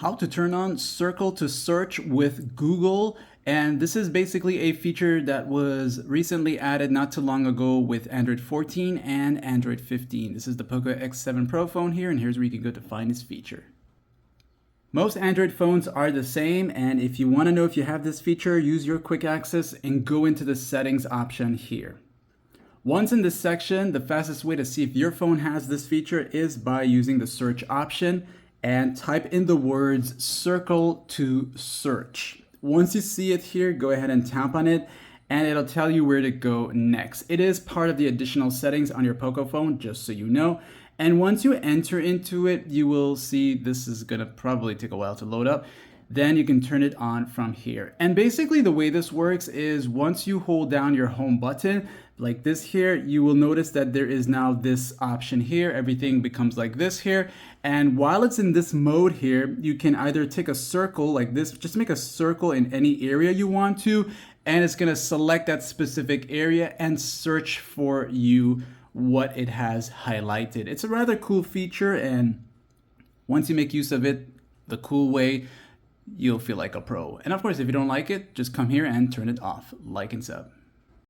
How to turn on circle to search with Google. And this is basically a feature that was recently added not too long ago with Android 14 and Android 15. This is the Poco X7 Pro phone here, and here's where you can go to find this feature. Most Android phones are the same, and if you want to know if you have this feature, use your quick access and go into the settings option here. Once in this section, the fastest way to see if your phone has this feature is by using the search option and type in the words circle to search. Once you see it here, go ahead and tap on it and it'll tell you where to go next. It is part of the additional settings on your Poco phone, just so you know. And once you enter into it, you will see this is gonna probably take a while to load up. Then you can turn it on from here. And basically the way this works is once you hold down your home button like this here, you will notice that there is now this option here. Everything becomes like this here. And while it's in this mode here, you can either take a circle like this, just make a circle in any area you want to, and it's gonna select that specific area and search for you what it has highlighted. It's a rather cool feature, and once you make use of it the cool way, you'll feel like a pro. And of course, if you don't like it, just come here and turn it off, like and sub.